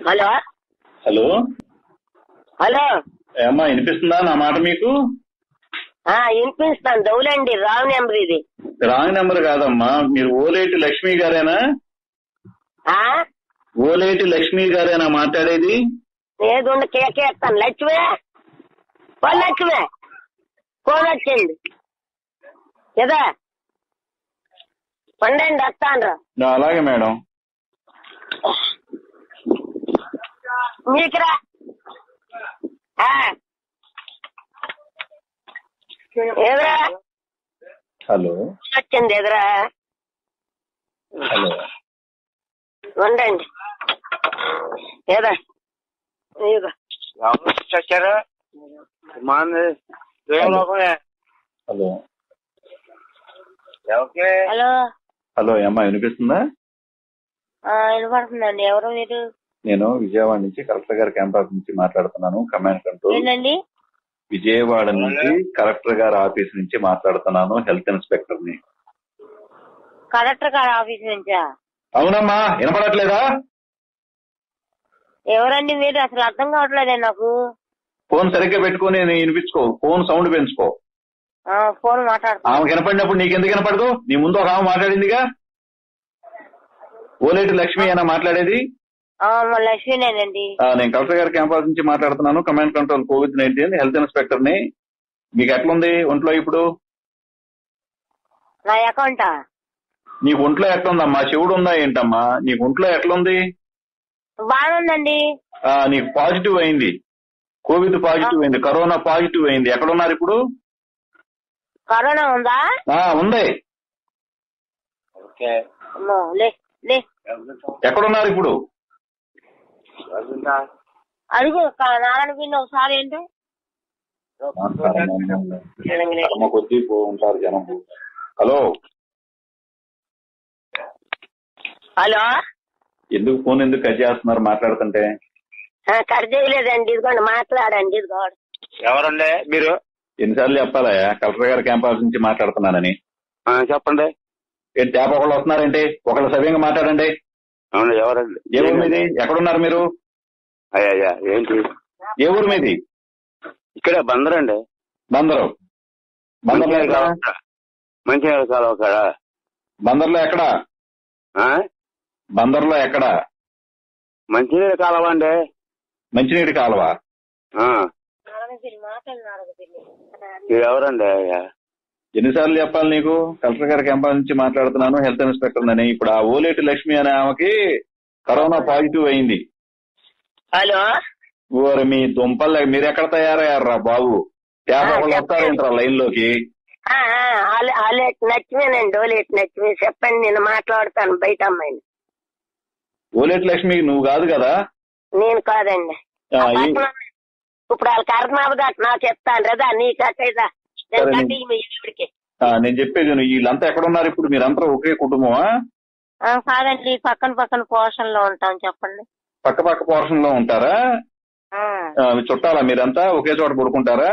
Hello hello hello అమ్మా, వినిపిస్తుందా నా మాట మీకు? వినిపిస్తాను. దౌలండి, రాంగ్ నెంబర్ ఇది. రాంగ్ నెంబర్ కాదమ్మా, మీరు ఓలేటి లక్ష్మి గారేనా? ఓలేటి లక్ష్మి గారేనా మాట్లాడేది? ఏదుండ కేకేస్తాను. లక్ష్మే లక్ష్మే ఫోన్ వచ్చింది కదా, పండండి వస్తాను. అలాగే మేడం. మీకురా ఎదురా హలో వచ్చింది, ఎదురా హలో ఉండండి. ఏదా చచ్చారా? హలో హలో హలో అమ్మా, వినిపిస్తుందా? వినపడుతుందండి. ఎవరు మీరు? నేను విజయవాడ నుంచి కలెక్టర్ గారి క్యాంపస్ నుంచి మాట్లాడుతున్నాను. Command control. ఏంటండి? విజయవాడ నుంచి కలెక్టర్ గారి ఆఫీస్ నుంచి మాట్లాడుతున్నాను. హెల్త్ ఇన్స్పెక్టర్ ని. కలెక్టర్ గారి ఆఫీస్ నుంచా? అవునమ్మా, వినపడట్లేదా? ఎవరండి మీరు? అసలు అర్థం కావట్లేదే నాకు. ఫోన్ సరిగ్గా పెట్టుకుని వినిపించుకో. ఫోన్ సౌండ్ పెంచుకో. ఫోన్ మాట్లాడుతున్నా. ఆమె వినపడినప్పుడు నీకెందుకు వినపడదు? నీ ముందు ఒక ఆమె మాట్లాడిందిగా. ఓలేటి లక్ష్మి అయినా మాట్లాడేది? లక్ష్మీనేనండి. నేను కలెక్టర్ గారి క్యాంపస్ నుంచి మాట్లాడుతున్నాను. Command control COVID-19 health inspector ని. మీకు ఎట్లుంది ఒంట్లో ఇప్పుడు? నా అకౌంటా? నీకు ఒంట్లో ఎట్లుందమ్మా? శివుడు ఉందా ఏంటమ్మా? నీకు ఒంట్లో ఎట్లుంది? బాగుందండి. నీకు పాజిటివ్ అయింది. కోవిడ్ పాజిటివ్ అయింది. కరోనా పాజిటివ్ అయింది. ఎక్కడున్నారు ఇప్పుడు? కరోనా ఉందా? ఉంది. ఎక్కడున్నారు ఇప్పుడు? అడుగు నారాయణ పిన్ని ఒకసారి. ఏంటి కొద్దీ ఉంటారు జనం. హలో హలో, ఎందుకు ఫోన్ ఎందుకు కట్ చేస్తున్నారు మాట్లాడుతుంటే? కట్ చేయలేదండి. ఇదిగోండి మాట్లాడండి. ఇదిగోండి. ఎవరండి మీరు? ఎన్నిసార్లు చెప్పాలా కలెక్టర్ గారి క్యాంపస్ నుంచి మాట్లాడుతున్నానని? చెప్పండి. ఏంటి ట్యాప్ ఒకళ్ళు వస్తున్నారంటే? ఒకళ్ళు సవ్యంగా మాట్లాడండి. అవును, ఎవరండి? ఏ ఊరు మీది? ఎక్కడున్నారు మీరు? అయ్యా ఏంటి? ఏ ఊరు మీది? ఇక్కడే బందరండి. బందరు. బందర్లో మంచినీళ్ళ కాలువ కాడ. బందర్లో ఎక్కడ? బందర్లో ఎక్కడ? మంచినీళ్ళ కాలువ అండి. మంచినీటి కాలువ. ఎవరండి? ఎన్నిసార్లు చెప్పాలి నీకు? కలెక్టర్ గారి క్యాంపస్ నుంచి మాట్లాడుతున్నాను, హెల్త్ ఇన్స్పెక్టర్ అని. ఇప్పుడు ఆ ఓలేటి లక్ష్మి అనే ఆమెకి కరోనా పాజిటివ్ అయింది. హలో, ఓరి మీ దుంపల్, మీరు ఎక్కడ తయారయ్యారా బాబు? ట్యాప్ ఒకళ్ళు వస్తారేంట్రా లైన్ లోకి? లక్ష్మీనండి. ఓలేటి లక్ష్మి. చెప్పండి, నేను మాట్లాడతాను. బయట అమ్మాయిని. ఓలేటి లక్ష్మి నువ్వు కాదు కదా? నేను కాదండి. ఇప్పుడు వాళ్ళ కర్మాబు నా చెప్తాను కదా. నీకైదా నేను చెప్పేది వీళ్ళంతా ఎక్కడున్నారు ఇప్పుడు? మీరంతా ఒకే కుటుంబమా? కాదండి, పక్కన పోర్షన్ లో ఉంటాం. చెప్పండి. పక్క పోర్షన్ లో ఉంటారా? చుట్టాలా మీరంతా? ఒకే చోట పడుకుంటారా?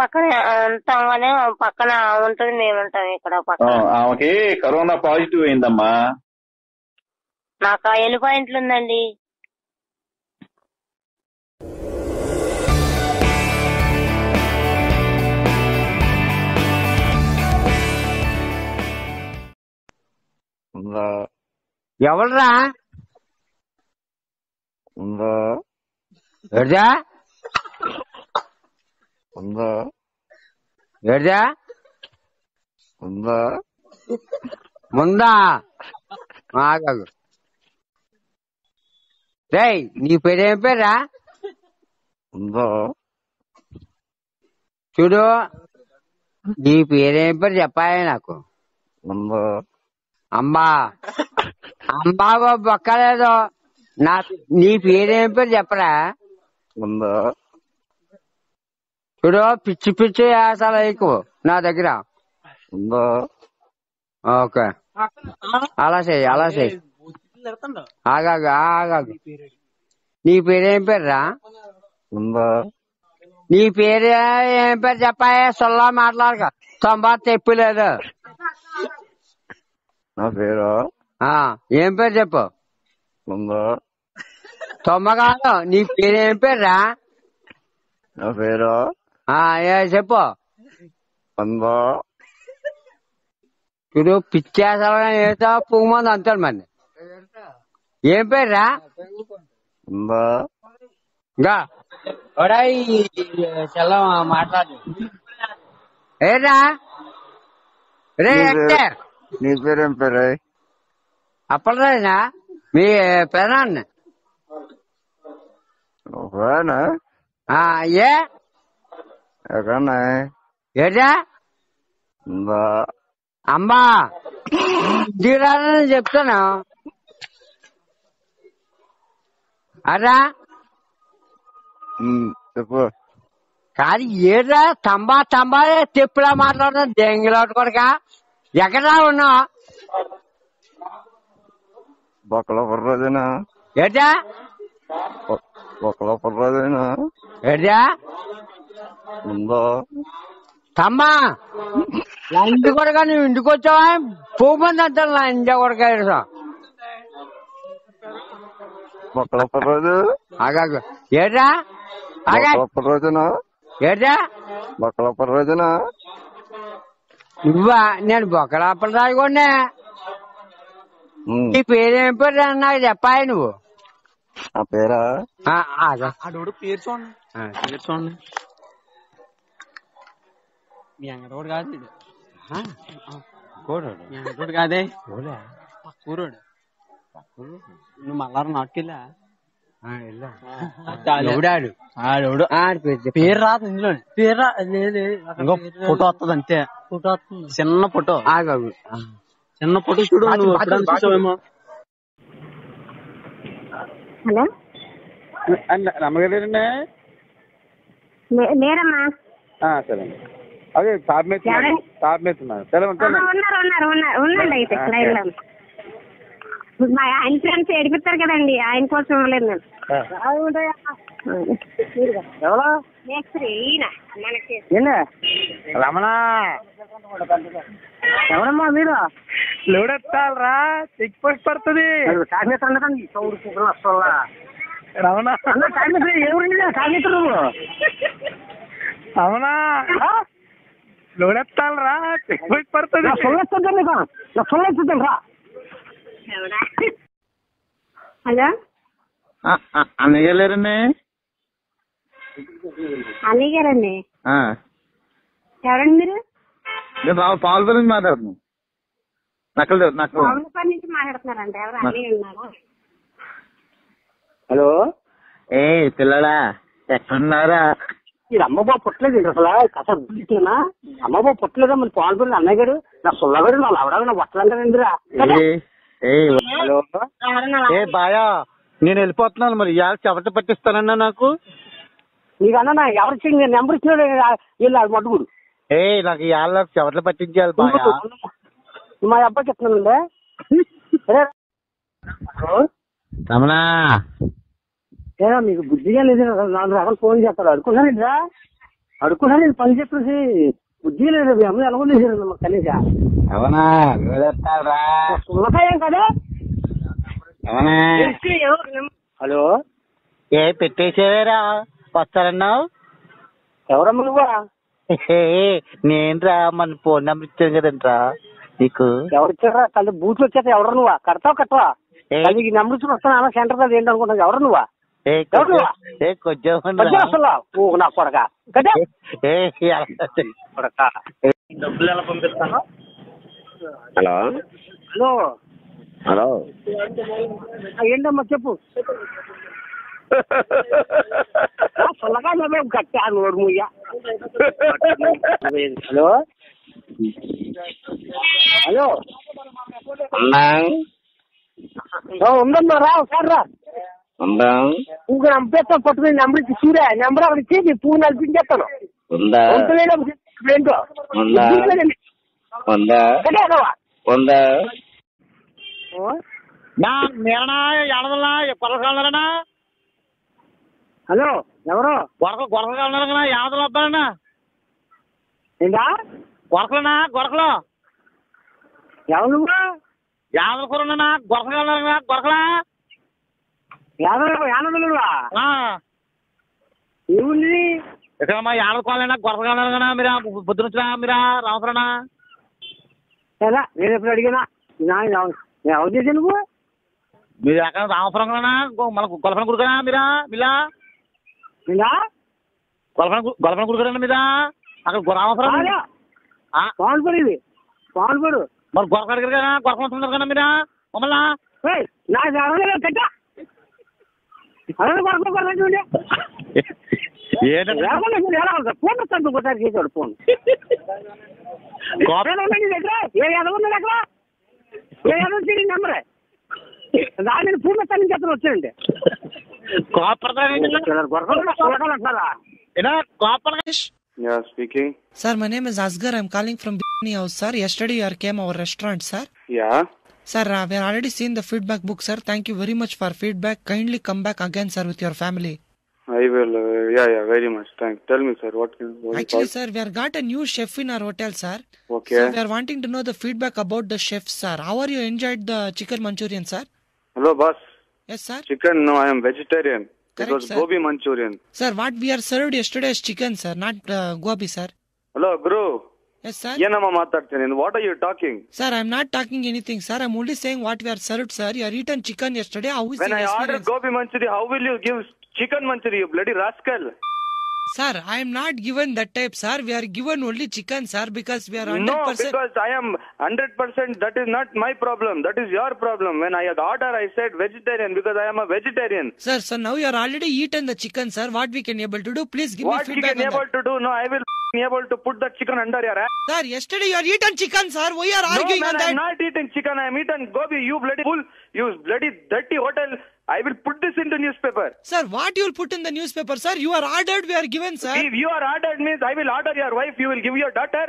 పక్కనే ఉంటాం కానీ పక్కన ఉంటుంది, మేము ఉంటాం ఇక్కడ. ఆమెకి కరోనా పాజిటివ్ అయిందమ్మా. నాకు ఎన్ని పాయింట్లు ఉందండి? ఎవరురా? ఉందా ఏడ్జా ఉందా ఏడ్జా ఉందా ముందా ఆగదు. రేయ్, నీ పేరేం పేరా? ఉందా చూడు, నీ పేరేం పేరు చెప్పాలి నాకు. ఉందా అమ్మా అంబాగో బొక్కలేదు. నీ పేరేం పేరు చెప్పరా? ఉందా చూడు, పిచ్చి వేసాలు ఎక్కువ నా దగ్గర. ఉందా ఓకే, అలా చెయ్యి. ఆగాగు. నీ పేరేం పేర్రా? ఉందా నీ పేరు ఏం పేరు చెప్పాయే? సొల్లా మాట్లాడక. తొంభై తెప్పలేదు. నా పేరు ఏం పేరు చెప్పు. ఉందా? తొమ్మ కాదు, నీ పేరు ఏం పేర్రా? నా పేరు చెప్పు. ఉందా? ఇప్పుడు పిచ్చేసలుగా ఏదో పువ్వు మంది అంటాడు మరి. ఏం పేర్రా? ఉందా? ఇంకా చెల్ల మాట్లాడు. ఏరా రే నీ పేరేం పేరు? అప్పలరాజనా మీ పెదనాన్న? ఏ ఎక్కడన్నా ఏటా ఉందా? అమ్మా దిగాలని చెప్తాను. అరా చెప్పు. కాదు ఏరా తంబా తెప్పులా మాట్లాడుతున్నా దెంగిలాటు కొడక. ఎక్కడా ఉన్నావు? బొక్కల రోజునా? ఏటా బొక్కల రోజునా? ఏటా ఉందా? తమ్మా నా ఇంటి కొడక, నువ్వు ఇంటికి వచ్చావా? పువ్వు మంది అంటాను నా ఇంటి కొడక. బొక్కల రోజు ఆగాగు. ఏటా రోజునా? ఏటా బొక్కల రోజునా? నువ్వా? నేను బొక్కలాపలు రాయకుండా. నీ పేరేం పేరు నాకు చెప్పాయి నువ్వు. ఆ పేరా? పేరు చూడండి, పేరు చూడండి. మీ అంగడోడు కాదు, మీ అంగడోడు కాదే, పక్కూరోడు. నువ్వు మళ్ళా నాటుకెళ్ళా పేరు రాదు ఇందులో. పేరు ఫోటో వస్తుంది అంతే. ఫోటో వస్తుంది, చిన్న ఫోటో. చిన్న ఫోటో చూడు. నువ్వు ఎప్పుడైనా చూసావేమో. హలో రమ్మగారండి? లేరమ్మా. సరే అండి. అదే తాపమేస్తున్నాను. సరే ఉంటాను. ఉండండి అయితే లైన్ లో. మా ఆయన ఫ్రెండ్స్ ఏడిపిస్తారు కదండి, ఆయన కోసం ఇవ్వలేదు నేను. రమణ ఎవరమ్మా మీరు? లోడెత్తాలరా, చెక్ పోస్ట్ పడుతుంది. రమణ రమణ లోడెత్తాలరా, చెక్ పోస్ట్ పడుతుంది. హలో అన్నయ్య లేరండి? అన్నయ్య గారండి. ఎవరండి మీరు? నేను పాలపల్లి నుంచి మాట్లాడుతున్నాను. పాలపల్లి నుంచి మాట్లాడుతున్నారండి. ఎవరు అన్నయ్య ఉన్నారు? హలో ఏ పిల్లడా ఎక్కడున్నారా? మీరు అమ్మబాబు పుట్టలేదు అసలు కథ అమ్మబాబు పుట్టలేదా? మరి పాల్పల్లి అన్నయ్య గారు నా సుల్లగారు నా లవడా నా వట్టలంటారండిరా. హలో ఏ బాయా, నేను వెళ్ళిపోతున్నాను. మరి ఇవాళ చెవట పట్టిస్తానన్నా నాకు. నీకు అన్న ఎవరికి నెంబర్ ఇచ్చిన వీళ్ళు మట్టుకుడు. నాకు ఇవాళ చెవట్లు పట్టించాలి బాయా. మా అబ్బాయికి ఇస్తున్నానండి. రమణా ఏదో మీకు బుద్ధిగా లేదు. 4 రకాలు ఫోన్ చేస్తారు. అడుకున్నానండిరా, అడుకున్నా నేను పని చెప్పేసి బుద్ధిగా లేదు. అమ్మ ఎలా చేశారు మాకు కనీస. అవునా సున్నకాయం కదా. హలో ఏ పెట్టేసేవేరా, వస్తారన్నావు? ఎవరమ్మ నువ్వా? నేనురా, మన ఫోన్ నెంబర్ ఇచ్చాను కదంట్రా నీకు. ఎవరు ఇచ్చారా? కళ్ళు బూట్లు వచ్చేది. ఎవరు నువ్వా? కడతావు కట్టవా? నీకు నెంబర్ ఇచ్చి వస్తాను అలా సెంటర్ కదా ఏంటి అనుకుంటున్నావు? ఎవరు నువ్వా? కొంచెం అసలు నా కొడక డబ్బులు ఎలా పంపిస్తాను? హలో హలో హలో ఏంటమ్మా చెప్పు. సొల్లగా గట్టా నోడు ముయ్య. హలో హలో ఉందమ్మా, రా ఒకసారి రా. ఇంకో నంపేస్తా పట్టుకుని నెంబర్ ఇచ్చి చూడే. నెంబర్ అక్కడ ఇచ్చి నీ పువ్వు నడిపించేస్తాను. ఏంటో హలో ఎవరు? గొరకలు యాదలు వద్దానా? ఏంటా గొరకలు ఎవరు నువ్వు? యాదల కూరనా? గొరకలు గొరకలా యానదులువా ఆ, ఏముంది ఇక్కడ మా యాడకోవాలన్నా గొడవకాలన్నా మీరా పొద్దున మీరా రామపురనా కదా నేను ఎప్పుడు అడిగినా నేను ఎవరు చేశాను నువ్వు మీరు ఎక్కడ రామపురం కన్నా మన గొలపన గుడికనా మీరా మీలా ఇలా గొలపన గుడికనా మీరా అక్కడ రామపురం పవన్పూర్ ఇది పవన్పూర్ మరి గొరకడికి కదా గొరకమంటున్నారు కదా మీరా మమ్మల్ని నాకు అడగలేదు కట్ట అదే కొరకండి ఫోన్ వస్తాను ఒకసారి చేశాడు ఫోన్ దగ్గర ఏ ఎదగుంది అక్కడ ఏ ఎదగొచ్చి నెంబరే దాని ఫోన్ వస్తాను చెప్తాను వచ్చానండి Yeah, speaking. Sir, my name is Asghar. I'm calling from Bikini House, sir. Yesterday you came our restaurant, sir. Yeah. Sir, we have already seen the feedback book, sir. Thank you very much for feedback. Kindly come back again, sir, with your family. I will. Yeah, very much. Thanks. Tell me, sir. What Actually, sir, we have got a new chef in our hotel, sir. Okay. So we are wanting to know the feedback about the chef, sir. How are you enjoyed the chicken Manchurian, sir? Hello, boss. Yes, sir. Chicken? No, I am vegetarian. Correct, it was sir. gobi Manchurian. Sir, what we are served yesterday is chicken, sir, not gobi, sir. Hello, Guru. Yes, sir. Yenama maatadtene. What are you talking? Sir, I'm not talking anything, sir. I'm only saying what we are served, sir. You are eaten chicken yesterday. How is When your I experience? ordered gobi Manchurian, how will you give chicken Manchurian, you bloody rascal? Sir, I am not given that type, sir. We are given only chicken, sir, because we are 100%. No, because I am 100%. That is not my problem. That is your problem. When I had ordered, I said vegetarian because I am a vegetarian. Sir, so now you are already eaten the chicken, sir. What we can able to do? Please give What me you feedback can on able that. to do? No, I will be able to put that chicken under your ass. Sir, yesterday you are eaten chicken, sir. Why you are arguing No, man, on that? I am not eating chicken. I am eating gobi. You bloody fool. You bloody dirty hotel. I will put this into newspaper. Sir, what you will put in the newspaper, sir? You are ordered, we are given, sir. If you are ordered means I will order your wife. You will give your daughter.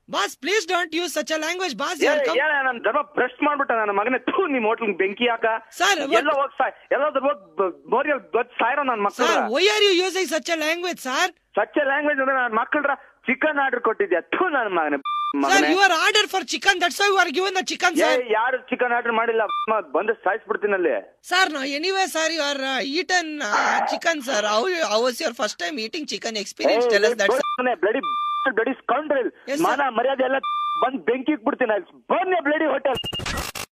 Boss, please don't use such a language, boss. You Yeah, are come- yeah, ನಾನು ಧರ್ಮ ಭ್ರಷ್ಟ ಮಾಡ್ಬಿಟ್ಟ ನನ್ನ ಮಗನೇ ಥೂ ನಿಮ್ಮ hotel ಬೆಂಕಿ ಹಾಕ Sir, ಎಲ್ಲ ಹೋಗಿ ಎಲ್ಲಾದ್ರೂ ಹೋಗಿ ಮೋರಿಯಲ್ಲಿ ಗೊತ್ತು ಸಾಯಿರೋ ನನ್ನ ಮಕ್ಕಳು Sir, why are you using such a language, sir? Such a language ಅಂದ್ರೆ ನನ್ನ ಮಕ್ಕಳ್ರ ಚಿಕನ್ ಆರ್ಡರ್ ಕೊಟ್ಟಿದ್ಯಾ ಥೂ ನನ್ನ ಮಗನೇ Sir, you are ordered for chicken. That's why you are given the chicken, sir. ಯಾರು ಚಿಕನ್ ಆರ್ಡರ್ ಮಾಡಿಲ್ಲ ಬಂದು ಸಾಯಿಸ್ಬಿಡ್ತೀನಲ್ಲಿ Sir, no, anyway, sir, you are eaten chicken, sir. How was your first time eating chicken experience? Tell us that, sir. Bloody bloody scoundrel Yes, sir. ಮಾನ ಮರ್ಯಾದೆ ಎಲ್ಲ ಬಂದು ಬೆಂಕಿ ಬಿಡ್ತೀನಿ ಬಂದೆ ಬ್ಲಡಿ ಹೋಟೆಲ್